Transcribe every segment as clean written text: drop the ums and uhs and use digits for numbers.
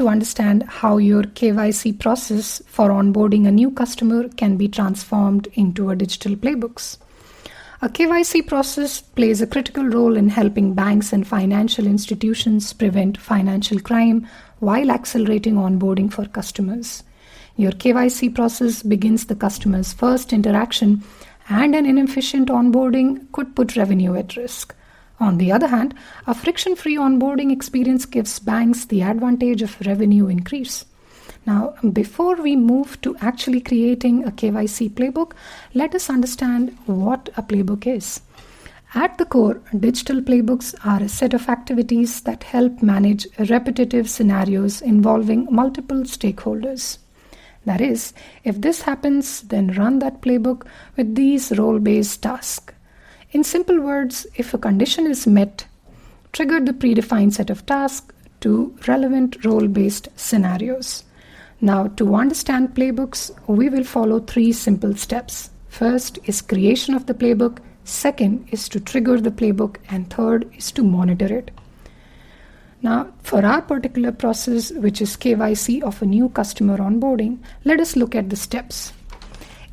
to understand how your KYC process for onboarding a new customer can be transformed into a digital playbooks. A KYC process plays a critical role in helping banks and financial institutions prevent financial crime while accelerating onboarding for customers. Your KYC process begins the customer's first interaction, and an inefficient onboarding could put revenue at risk. On the other hand, a friction-free onboarding experience gives banks the advantage of revenue increase. Now, before we move to actually creating a KYC playbook, let us understand what a playbook is. At the core, digital playbooks are a set of activities that help manage repetitive scenarios involving multiple stakeholders. That is, if this happens, then run that playbook with these role-based tasks. In simple words, if a condition is met, trigger the predefined set of tasks to relevant role-based scenarios. Now, to understand playbooks, we will follow 3 simple steps. First is creation of the playbook, second is to trigger the playbook, and third is to monitor it. Now, for our particular process, which is KYC of a new customer onboarding, let us look at the steps.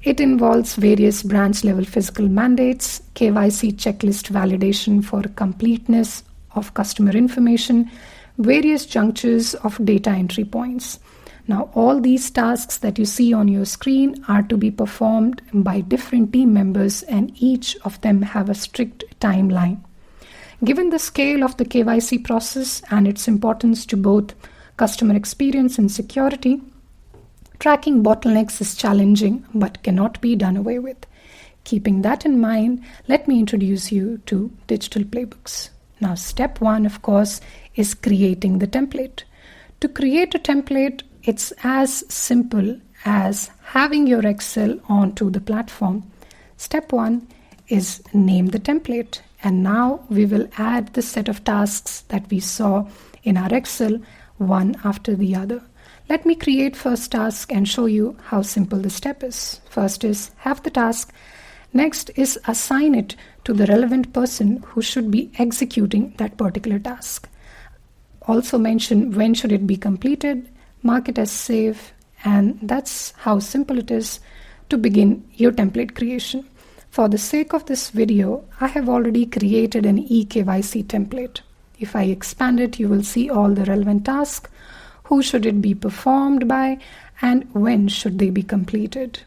It involves various branch-level physical mandates, KYC checklist validation for completeness of customer information, various junctures of data entry points. Now, all these tasks that you see on your screen are to be performed by different team members, and each of them have a strict timeline. Given the scale of the KYC process and its importance to both customer experience and security, tracking bottlenecks is challenging but cannot be done away with. Keeping that in mind, let me introduce you to digital playbooks. Now, step 1, of course, is creating the template. To create a template, it's as simple as having your Excel onto the platform. Step 1 is name the template. And now we will add the set of tasks that we saw in our Excel, one after the other. Let me create first task and show you how simple the step is. First is have the task. Next is assign it to the relevant person who should be executing that particular task. Also mention when should it be completed, mark it as save, and that's how simple it is to begin your template creation. For the sake of this video, I have already created an eKYC template. If I expand it, you will see all the relevant tasks, who should it be performed by, and when should they be completed.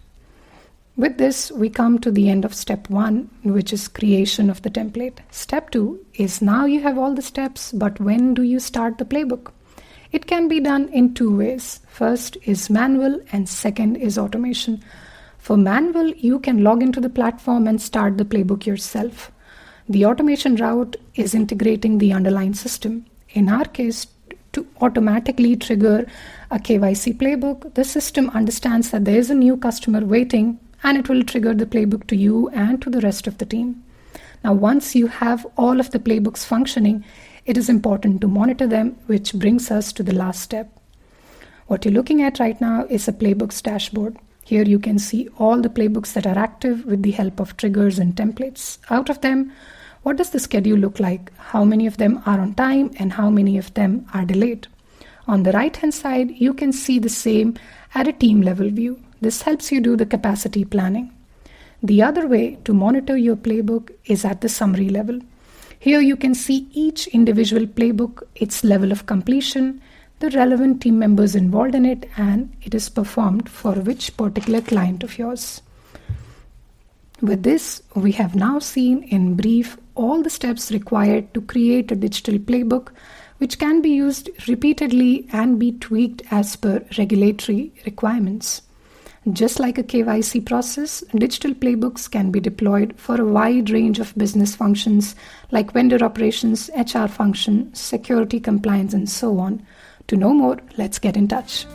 With this, we come to the end of step 1, which is creation of the template. Step 2 is now you have all the steps, but when do you start the playbook? It can be done in 2 ways. First is manual and second is automation. For manual, you can log into the platform and start the playbook yourself. The automation route is integrating the underlying system. In our case, to automatically trigger a KYC playbook, the system understands that there is a new customer waiting, and it will trigger the playbook to you and to the rest of the team. Now, once you have all of the playbooks functioning, it is important to monitor them, which brings us to the last step. What you're looking at right now is a playbooks dashboard. Here you can see all the playbooks that are active with the help of triggers and templates. Out of them, what does the schedule look like? How many of them are on time and how many of them are delayed? On the right-hand side, you can see the same at a team level view. This helps you do the capacity planning. The other way to monitor your playbook is at the summary level. Here you can see each individual playbook, its level of completion, the relevant team members involved in it, and it is performed for which particular client of yours. With this, we have now seen in brief all the steps required to create a digital playbook, which can be used repeatedly and be tweaked as per regulatory requirements. Just like a KYC process, digital playbooks can be deployed for a wide range of business functions like vendor operations, HR function, security compliance, and so on. To know more, let's get in touch.